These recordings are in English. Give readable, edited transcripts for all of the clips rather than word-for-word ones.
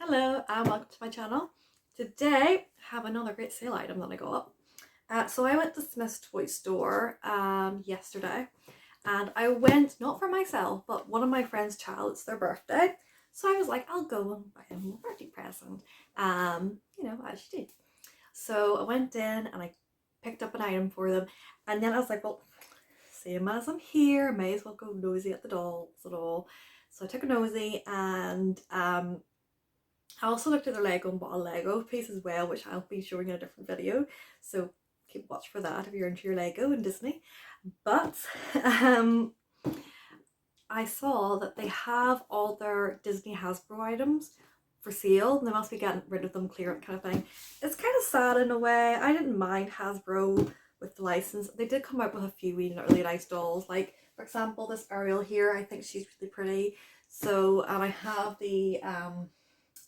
Hello and welcome to my channel. Today I have another great sale item that I got. So I went to Smith's toy store yesterday, and I went not for myself but one of my friend's child. It's their birthday, so I was like, I'll go and buy them a birthday present, as you do. So I went in and I picked up an item for them, and then I was like, well, same as I'm here, may as well go nosy at the dolls and all. So I took a nosy, and I also looked at their Lego and bought a Lego piece as well, which I'll be showing in a different video. So keep watch for that if you're into your Lego and Disney. But I saw that they have all their Disney Hasbro items for sale. They must be getting rid of them, clearance kind of thing. It's kind of sad in a way. I didn't mind Hasbro with the license. They did come out with a few really nice dolls. Like, for example, this Ariel here, I think she's really pretty. So, and I have the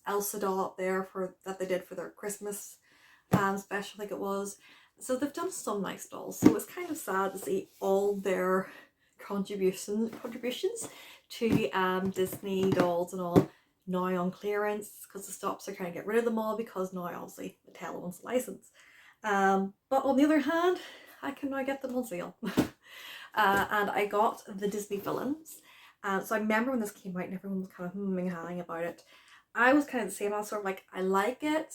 Elsa doll up there that they did for their Christmas special, I think it was. So they've done some nice dolls. So it's kind of sad to see all their contributions to Disney dolls and all now on clearance, because the stops are trying to get rid of them all because now obviously Mattel wants a license. But on the other hand, I can now get them on sale. And I got the Disney villains. So I remember when this came out and everyone was kind of humming and hawing about it. I was kind of the same. I was sort of like, I like it,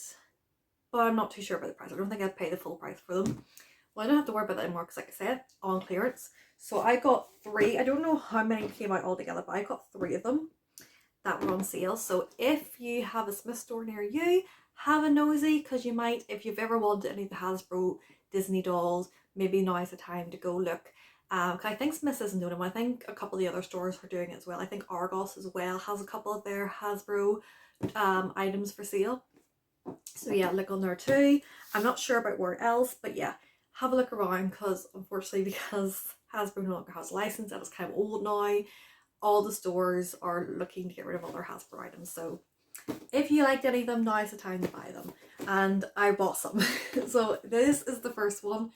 but I'm not too sure about the price. I don't think I'd pay the full price for them. Well, I don't have to worry about that anymore because, like I said, on clearance. So I got 3. I don't know how many came out altogether, but I got 3 of them that were on sale. So if you have a Smith store near you, have a nosy, because you might, if you've ever wanted any of the Hasbro Disney dolls, maybe now is the time to go look. Cause I think Smith isn't doing them. I think a couple of the other stores are doing it as well. I think Argos as well has a couple of their Hasbro items for sale. So yeah, look on there too. I'm not sure about where else, but yeah, have a look around, because unfortunately, because Hasbro no longer has a license and it's kind of old now, all the stores are looking to get rid of all their Hasbro items. So if you liked any of them, now's the time to buy them. And I bought some. So this is the first one.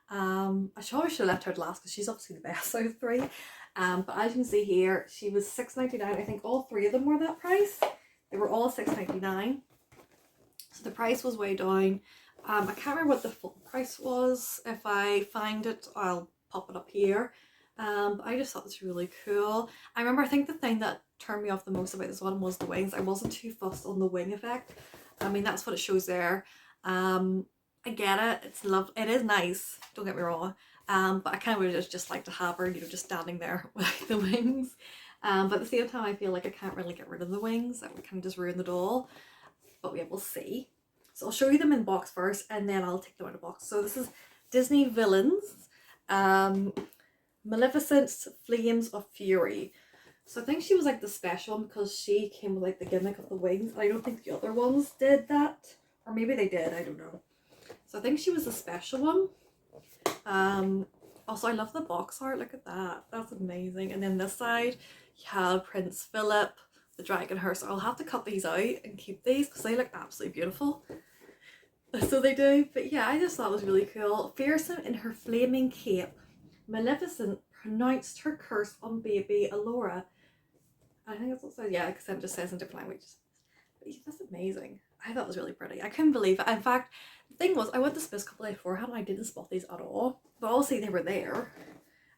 I probably should have left her last because she's obviously the best out of 3. But as you can see here, she was $6.99. I think all 3 of them were that price. They were all $6.99. So the price was way down. I can't remember what the full price was. If I find it, I'll pop it up here. But I just thought this was really cool. I think the thing that turned me off the most about this one was the wings. I wasn't too fussed on the wing effect. I mean, that's what it shows there. I get it. It's lovely. It is nice. Don't get me wrong. But I kind of would just like to have her, just standing there with the wings. But at the same time, I feel like I can't really get rid of the wings. That would kind of just ruin the doll. But we will see. So I'll show you them in box first, and then I'll take them out of box. So this is Disney Villains, Maleficent's Flames of Fury. So I think she was like the special one because she came with like the gimmick of the wings. I don't think the other ones did that, or maybe they did. I don't know. So I think she was the special one. Also, I love the box art. Look at that. That's amazing. And then this side, you have Prince Philip, the dragon her. So I'll have to cut these out and keep these because they look absolutely beautiful. So they do. But yeah, I just thought it was really cool. Fearsome in her flaming cape, Maleficent pronounced her curse on baby Alora. I think that's what it says. Yeah, because it just says in different languages. But yeah, that's amazing. I thought it was really pretty. I couldn't believe it. In fact, the thing was, I went to Smith's a couple days beforehand and I didn't spot these at all. But obviously they were there.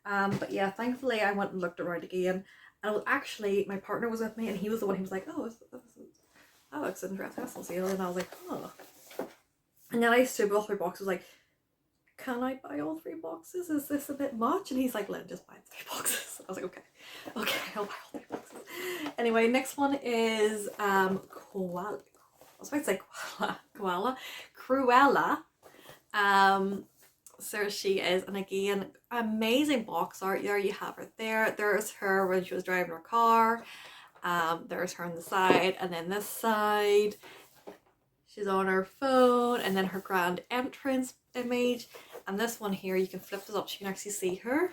But yeah, thankfully I went and looked around again. And it was actually, my partner was with me and he was the one who was like, oh, that looks interesting. That's on sale. And I was like, oh. And then I stood with all 3 boxes like, can I buy all 3 boxes? Is this a bit much? And he's like, Lynn, just buy 3 boxes. I was like, okay, I'll buy all 3 boxes. Anyway, next one is Koala. I was about to say Cruella. So she is, and again, amazing box art. There you have her there. There's her when she was driving her car. There's her on the side, and then this side, she's on her phone, and then her grand entrance image. And this one here, you can flip this up so you can actually see her.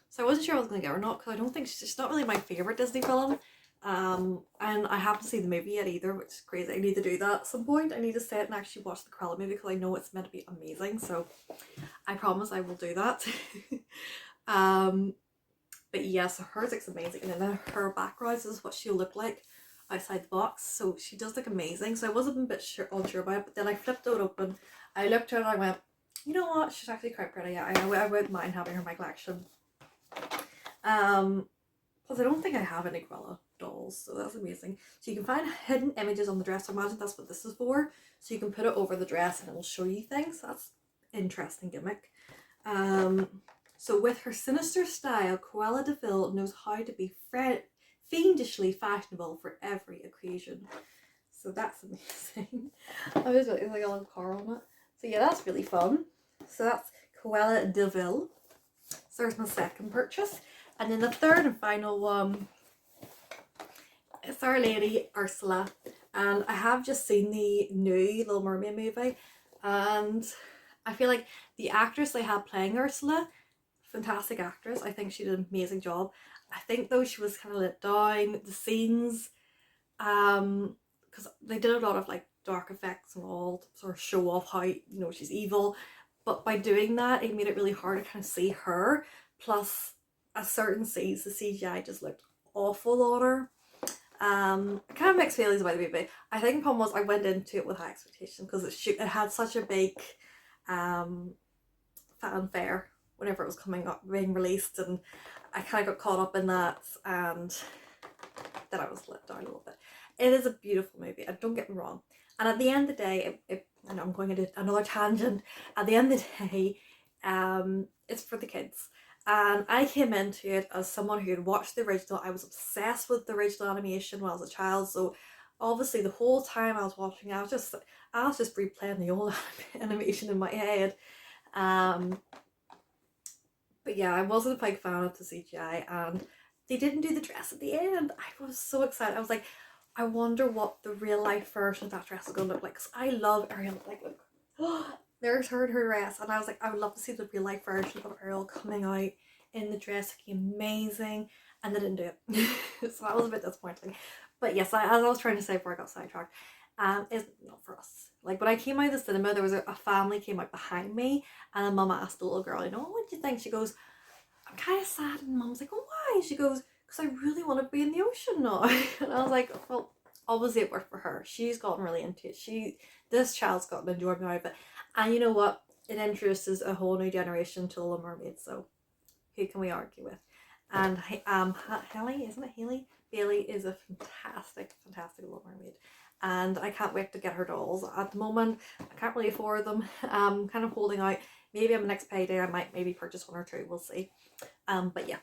So I wasn't sure I was going to get her or not, because I don't think she's not really my favourite Disney villain. And I haven't seen the movie yet either, which is crazy. I need to do that at some point. I need to sit and actually watch the Cruella movie because I know it's meant to be amazing. So I promise I will do that. But yeah, so hers looks amazing. And then her background, this is what she'll look like outside the box, so she does look amazing. So I was a bit unsure about it, but then I flipped it open, I looked at her and I went, you know what, she's actually quite pretty. I wouldn't mind having her in my collection. Plus I don't think I have any Cruella dolls, so that's amazing. So you can find hidden images on the dress. I imagine that's what this is for. So you can put it over the dress and it will show you things. That's interesting gimmick. So with her sinister style, Cruella de Vil knows how to be fiendishly fashionable for every occasion. So that's amazing. I was like a little car on it. So yeah, that's really fun. So that's Cruella de Vil. So there's my second purchase. And then the third and final one is Our Lady Ursula. And I have just seen the new Little Mermaid movie, and I feel like the actress they had playing Ursula, fantastic actress. I think she did an amazing job. I think though she was kind of let down. The scenes, because they did a lot of like dark effects and all to sort of show off how, you know, she's evil. But by doing that, it made it really hard to kind of see her. Plus, at certain scenes, the CGI just looked awful on her. Kind of mixed feelings about the movie. I think the problem was I went into it with high expectations because it had such a big fanfare whenever it was coming up, being released, and I kind of got caught up in that, and then I was let down a little bit. It is a beautiful movie, and don't get me wrong. And at the end of the day, I know I'm going into another tangent. At the end of the day, it's for the kids. And I came into it as someone who had watched the original. I was obsessed with the original animation when I was a child. So obviously the whole time I was watching, I was just replaying the old animation in my head. But yeah, I wasn't a big fan of the CGI, and they didn't do the dress at the end. I was so excited. I was like, I wonder what the real life version of that dress is going to look like. Because I love Ariel. Like, look. There's her in her dress, and I was like, I would love to see the real life version of Ariel coming out in the dress, looking amazing, and they didn't do it. So that was a bit disappointing. But yes, as I was trying to say before I got sidetracked, it's not for us. Like when I came out of the cinema, there was a family came out behind me, and a mum asked the little girl, you know, what do you think? She goes, I'm kind of sad, and mum's like, oh why? She goes, because I really want to be in the ocean now. And I was like, well, obviously it worked for her. She's gotten really into it. This child's gotten enjoyment out of it. And you know what? It introduces a whole new generation to Little Mermaid, so who can we argue with? And Haley, isn't it Haley? Bailey is a fantastic Little Mermaid. And I can't wait to get her dolls. At the moment, I can't really afford them. I'm kind of holding out. Maybe on my next payday, I might maybe purchase one or two. We'll see. But yeah.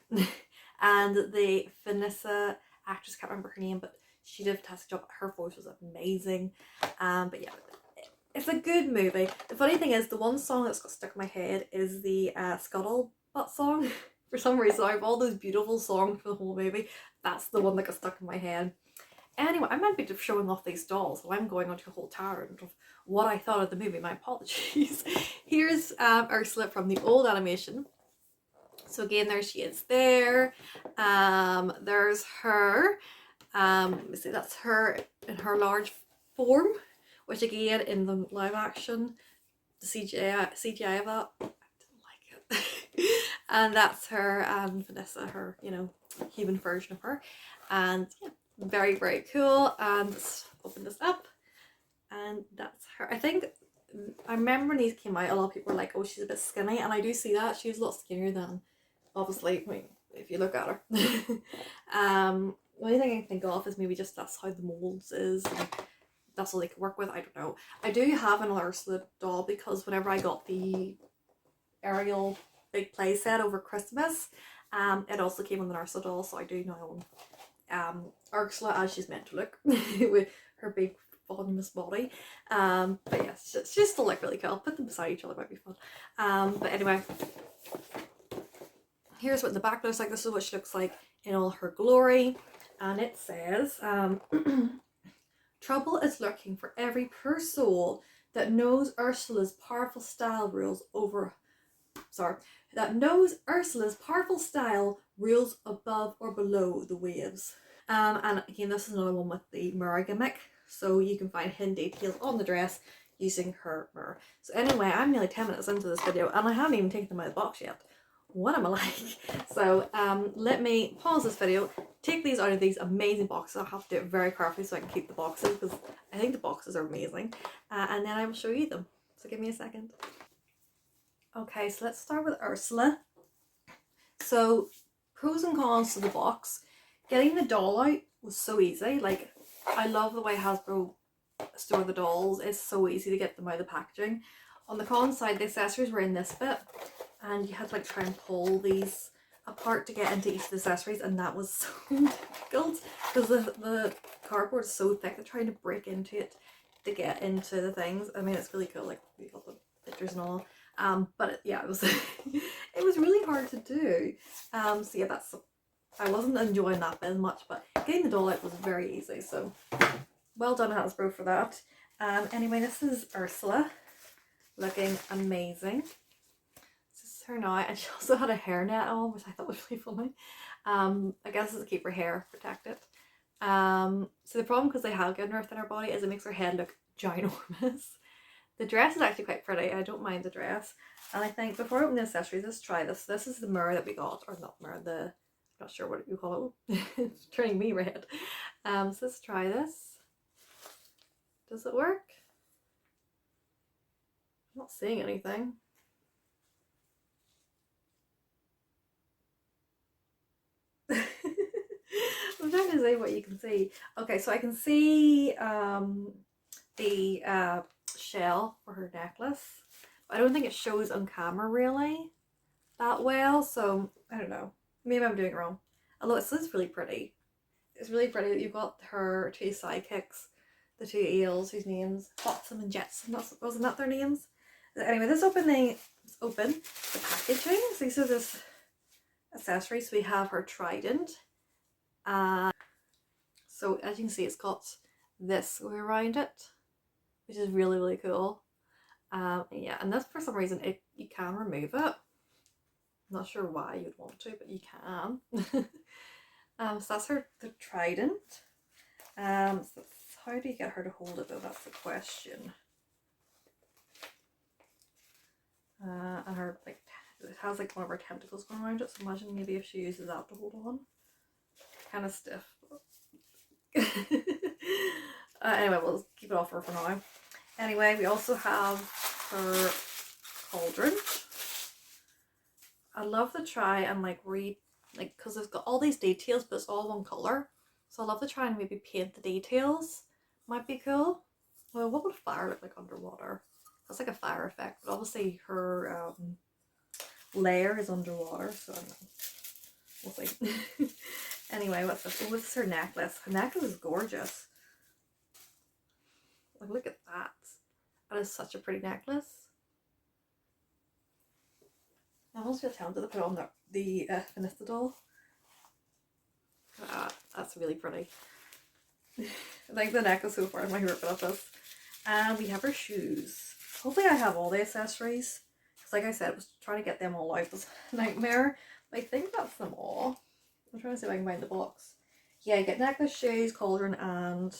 And the Vanessa actress, can't remember her name, but she did a fantastic job. Her voice was amazing. But yeah, it's a good movie. The funny thing is, the one song that's got stuck in my head is the Scuttlebutt song. For some reason, I have all those beautiful songs for the whole movie. That's the one that got stuck in my head. Anyway, I meant to be showing off these dolls, and I'm going on to a whole tangent of what I thought of the movie. My apologies. Here's Ursula from the old animation. So again, there she is there. There's her. Let me see, that's her in her large form, which again, in the live action, the CGI of that, I didn't like it. And that's her, and Vanessa, her, you know, human version of her. And yeah, very, very cool. And let's open this up. And that's her. I think, I remember when these came out, a lot of people were like, oh, she's a bit skinny. And I do see that. She's a lot skinnier than, obviously, I mean, if you look at her. The only thing I can think of is maybe just that's how the molds is. And that's all they can work with. I don't know. I do have an Ursula doll because whenever I got the Ariel big play set over Christmas, it also came with an Ursula doll, so I do now own Ursula as she's meant to look with her big voluminous body. But yeah, she still look really cool. I'll put them beside each other, might be fun. But anyway, here's what the back looks like. This is what she looks like in all her glory. And it says, trouble is lurking for every poor soul that knows Ursula's powerful style rules above or below the waves. And again, this is another one with the mirror gimmick, so you can find hidden details on the dress using her mirror. So anyway, I'm nearly 10 minutes into this video and I haven't even taken them out of the box yet. what am I like? So let me pause this video, take these out of these amazing boxes. I'll have to do it very carefully so I can keep the boxes because I think the boxes are amazing, and then I will show you them. So give me a second. Okay, so let's start with Ursula. So pros and cons to the box. Getting the doll out was so easy. Like, I love the way Hasbro store the dolls. It's so easy to get them out of the packaging. On the con side, the accessories were in this bit, and you had to like try and pull these apart to get into each of the accessories, and that was so difficult because the cardboard is so thick. They're trying to break into it to get into the things. I mean, it's really cool, like we got the pictures and all. But yeah, it was it was really hard to do. So yeah, I wasn't enjoying that bit as much, but getting the doll out was very easy. So well done, Hasbro, for that. Anyway, this is Ursula, looking amazing. This is her now, and she also had a hairnet on, which I thought was really funny. I guess it's to keep her hair protected. So the problem, because they have given her a thinner body, is it makes her head look ginormous. The dress is actually quite pretty. I don't mind the dress. And I think before I open the accessories, let's try this. This is the mirror that we got, or not mirror, I'm not sure what you call it. It's turning me red. So let's try this. Does it work? I'm not seeing anything. I'm trying to see what you can see. Okay, so I can see the shell for her necklace. I don't think it shows on camera really that well, so I don't know. Maybe I'm doing it wrong. Although it is really pretty. It's really pretty that you've got her two sidekicks, the two eels whose names, Flotsam and Jetsam, wasn't that their names? Anyway, this opening is open. The packaging, so these are this accessories. So we have her trident. So as you can see, it's got this go around it, which is really, really cool. Yeah, and this, for some reason, you can remove it. I'm not sure why you'd want to, but you can. So that's the trident. So how do you get her to hold it though? That's the question. And her, like, it has like one of her tentacles going around it, so imagine maybe if she uses that to hold on. Kind of stiff. Anyway, we'll keep it off her for now. Anyway, we also have her cauldron. I love to try and like read, like, because it's got all these details, but it's all one colour. So I love to try and maybe paint the details. Might be cool. Well, what would fire look like underwater? That's like a fire effect, but obviously her layer is underwater, so I don't know. We'll see. Anyway, what's this? Oh, this is her necklace. Her necklace is gorgeous. Like, look at that. That is such a pretty necklace. I almost feel tempted to put on the Vanessa doll. That's really pretty. I think the necklace so far is my favourite bit of this. And we have her shoes. Hopefully I have all the accessories. Because like I said, I was trying to get them all out was a nightmare. But I think that's them all. I'm trying to see if I can find the box. Yeah, you get necklace, shoes, cauldron, and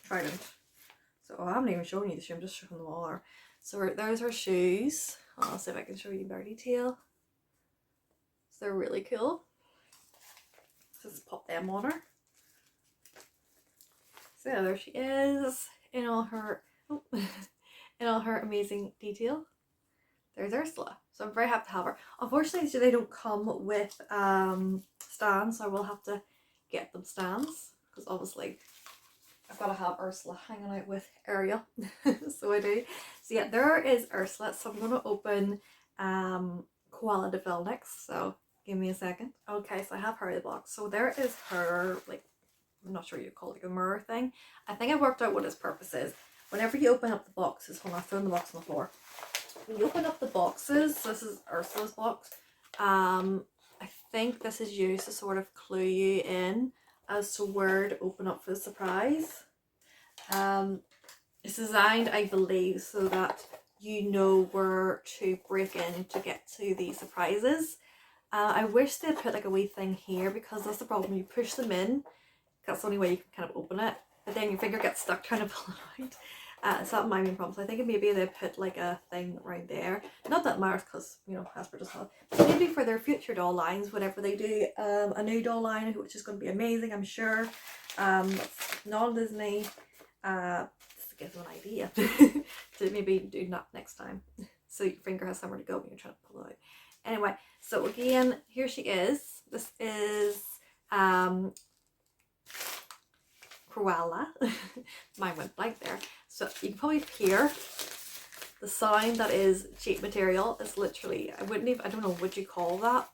trident. So I haven't even shown you the shoe, I'm just showing them all. So there's her shoes. I'll see if I can show you in better detail. So they're really cool. So let's pop them on her. So there she is in all her in all her amazing detail. There's Ursula. So I'm very happy to have her. Unfortunately, they don't come with stands, so I will have to get them stands because obviously I've got to have Ursula hanging out with Ariel. So I do. So yeah, there is Ursula. So I'm going to open Koala de Vil next. So give me a second. Okay, so I have her in the box. So there is her, like, I'm not sure you call it, like a mirror thing. I think I worked out what its purpose is. Whenever you open up the boxes, hold on, I've thrown the box on the floor. When you open up the boxes, this is Ursula's box. I think this is used to sort of clue you in as to where to open up for the surprise. It's designed, I believe, so that you know where to break in to get to the surprises. I wish they'd put like a wee thing here because that's the problem. You push them in, that's the only way you can kind of open it, but then your finger gets stuck trying to pull it So that might be a problem. So I think maybe they put like a thing right there. Not that it matters because, you know, Hasbro does have. But maybe for their future doll lines, whenever they do a new doll line, which is going to be amazing, I'm sure. Non-Disney. Just gives them an idea to maybe do that next time. So your finger has somewhere to go when you're trying to pull it out. Anyway, so again, here she is. This is Cruella. Mine went blank there. So you can probably hear the sound that is cheap material. It's literally, I don't know what you call that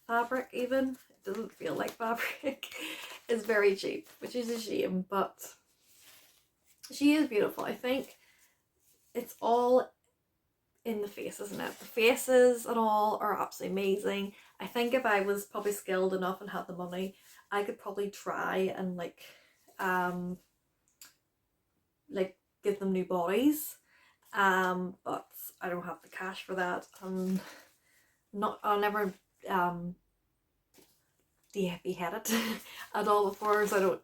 fabric even. It doesn't feel like fabric. It's very cheap, which is a shame, but she is beautiful. I think it's all in the face, isn't it? The faces and all are absolutely amazing. I think if I was probably skilled enough and had the money, I could probably try and like give them new bodies. But I don't have the cash for that. I'll never beheaded at all before, so I don't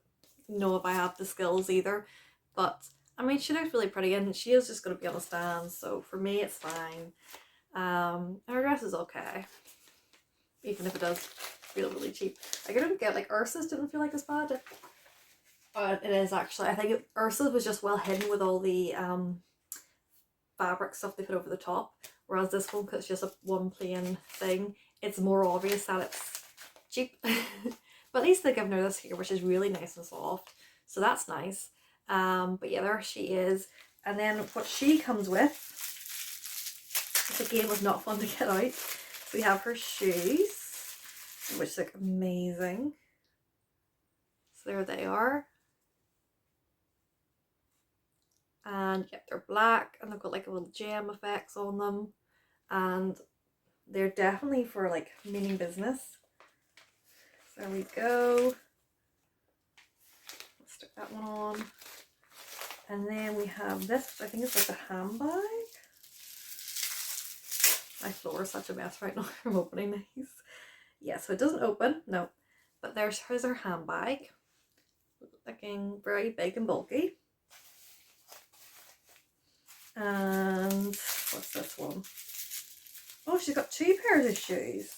know if I have the skills either. But I mean, she looks really pretty, and she is just going to be on a stand, so for me it's fine. Her dress is okay, even if it does feel really cheap. Like, I don't get, like, Ursa's didn't feel like as bad. It is actually. I think Ursa's was just well hidden with all the fabric stuff they put over the top, whereas this one, because it's just a one plain thing, it's more obvious that it's cheap. But at least they've given her this here, which is really nice and soft, so that's nice. But yeah, there she is. And then what she comes with, this again was not fun to get out. We have her shoes, which look amazing. So there they are. And yeah, they're black, and they've got like a little gem effects on them, and they're definitely for like meaning business. So there we go. Let's stick that one on. And then we have this, which I think is like a handbag. My floor is such a mess right now from opening these. Yeah, so it doesn't open, no. But here's her handbag. Looking very big and bulky. And what's this one? Oh, she's got 2 pairs of shoes.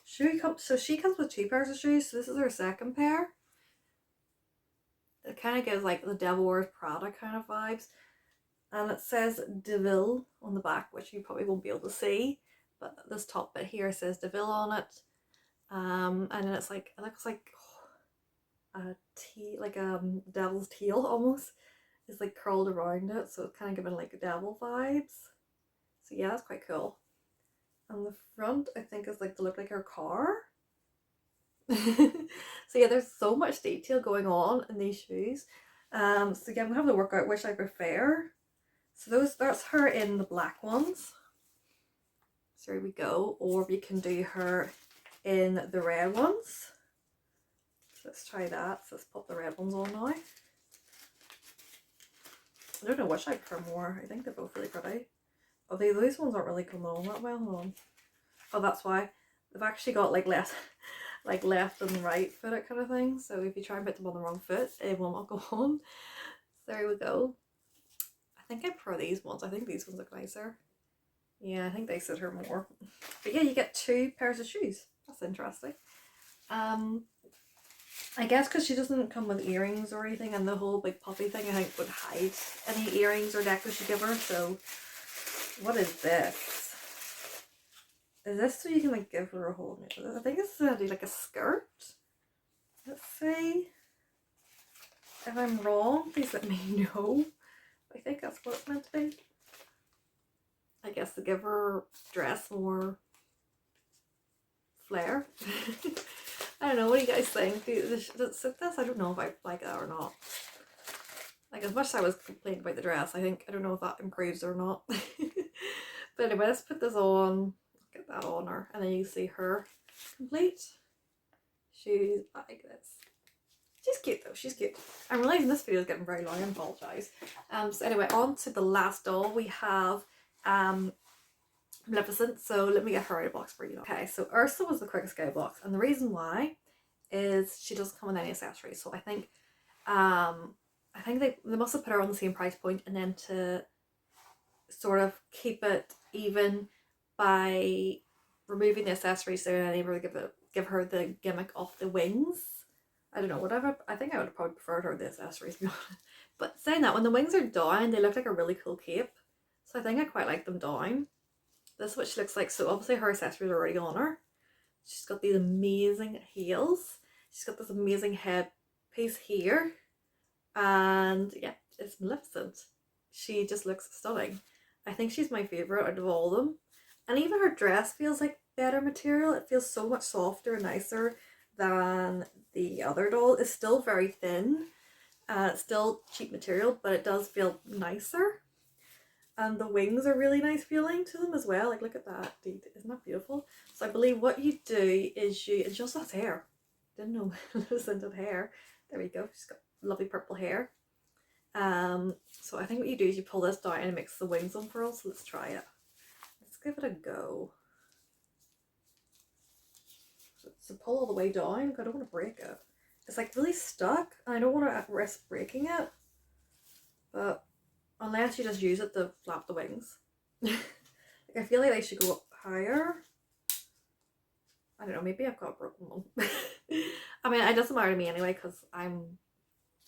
So she comes with 2 pairs of shoes, so this is her second pair. It kind of gives like the Devil Wears Prada kind of vibes. And it says Deville on the back, which you probably won't be able to see. But this top bit here says Deville on it. And then it's like, it looks like like a devil's tail almost. It's like curled around it, so it's kind of giving like devil vibes. So yeah, that's quite cool. And the front, I think, is like to look like her car. So yeah, there's so much detail going on in these shoes. So yeah, I'm gonna have to work out which I prefer. So that's her in the black ones. So here we go. Or we can do her in the red ones. So let's try that. So let's pop the red ones on now. I don't know which I prefer more. I think they're both really pretty. Oh, these ones aren't really coming on that well. Hold on. Oh, that's why. They've actually got like left and right foot kind of thing. So if you try and put them on the wrong foot, it will not go on. So there we go. I think I prefer these ones. I think these ones look nicer. Yeah, I think they suit her more. But yeah, you get 2 pairs of shoes. That's interesting. I guess because she doesn't come with earrings or anything, and the whole big puppy thing I think would hide any earrings or necklace you give her. So what is this? Is this so you can like give her a whole new, I think it's gonna do like a skirt. Let's see. If I'm wrong, please let me know. I think that's what it's meant to be. I guess to give her dress more flair. I don't know, what do you guys think? Does it sit this? I don't know if I like that or not. Like, as much as I was complaining about the dress, I don't know if that improves or not. But anyway, let's put this on. Get that on her, and then you see her complete shoes like this. She's cute though, she's cute. I'm realising this video is getting very long, I apologise. So anyway, on to the last doll. We have Maleficent. So let me get her out of the box for you. Okay, so Ursa was the quickest out of the box, and the reason why is she doesn't come with any accessories. So I think think they must have put her on the same price point, and then to sort of keep it even by removing the accessories, so they're able to give her the gimmick of the wings. I don't know, whatever. I think I would have probably preferred her the accessories, to be honest. But saying that, when the wings are down, they look like a really cool cape. So I think I quite like them down. This is what she looks like. So obviously her accessories are already on her. She's got these amazing heels. She's got this amazing headpiece here. And yeah, it's magnificent. She just looks stunning. I think she's my favourite out of all of them. And even her dress feels like better material. It feels so much softer and nicer than the other doll. It's still very thin. It's still cheap material, but it does feel nicer. And the wings are really nice feeling to them as well. Like, look at that. Isn't that beautiful? So I believe what you do is you adjust that hair. Didn't know listen to the hair. There we go. She's got lovely purple hair. So I think what you do is you pull this down and it makes the wings unfurl. So let's try it. Let's give it a go. So pull all the way down. I don't want to break it. It's like really stuck and I don't want to risk breaking it. But unless you just use it to flap the wings. Like, I feel like they should go up higher. I don't know, maybe I've got a broken one. I mean, it doesn't matter to me anyway, because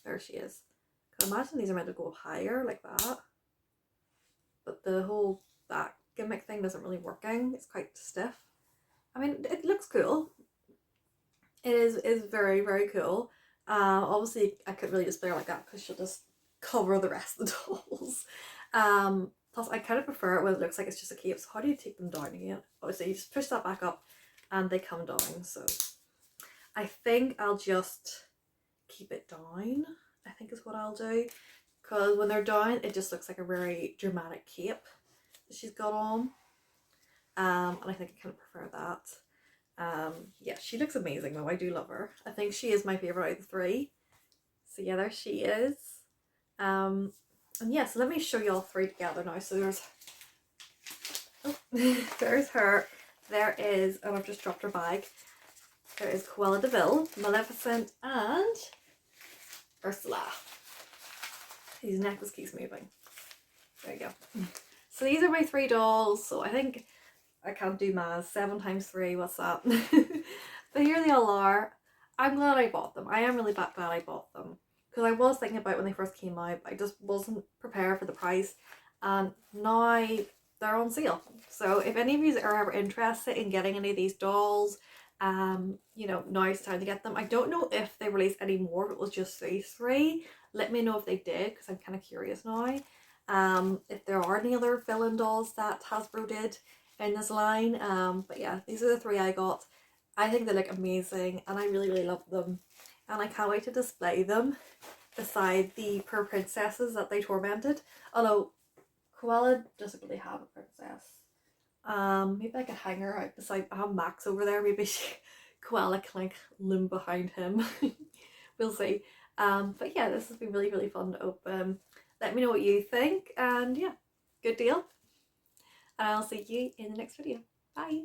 there she is. Because imagine these are meant to go higher like that. But the whole back gimmick thing isn't really working. It's quite stiff. I mean, it looks cool. It is very, very cool. Obviously, I couldn't really display her like that because she'll just cover the rest of the dolls. Plus I kind of prefer it when it looks like it's just a cape. So how do you take them down again? Obviously you just push that back up and they come down. So I think I'll just keep it down, I think is what I'll do, because when they're down it just looks like a very dramatic cape that she's got on. And I think I kind of prefer that. Yeah, she looks amazing though. I do love her. I think she is my favourite out of the three. So yeah, there she is. And yeah, so let me show you all three together now. So there's her, there is, and I've just dropped her bag, there is Cruella de Vil, Maleficent, and Ursula. His necklace keeps moving. There you go. So these are my three dolls. So I think I can't do maths. 7 times 3, what's that? But here they all are. I'm glad I bought them. I am really glad I bought them. Because I was thinking about when they first came out, I just wasn't prepared for the price. And now they're on sale. So if any of you are ever interested in getting any of these dolls, you know, now's the time to get them. I don't know if they release any more, if it was just these three. Let me know if they did, because I'm kind of curious now. If there are any other villain dolls that Hasbro did in this line. But yeah, these are the three I got. I think they look amazing and I really, really love them. And I can't wait to display them beside the poor princesses that they tormented. Although Cruella doesn't really have a princess. Maybe I could hang her out beside, I have Max over there, maybe Cruella can like loom behind him. We'll see. But yeah, this has been really, really fun to open. Let me know what you think, and yeah, good deal. And I'll see you in the next video. Bye!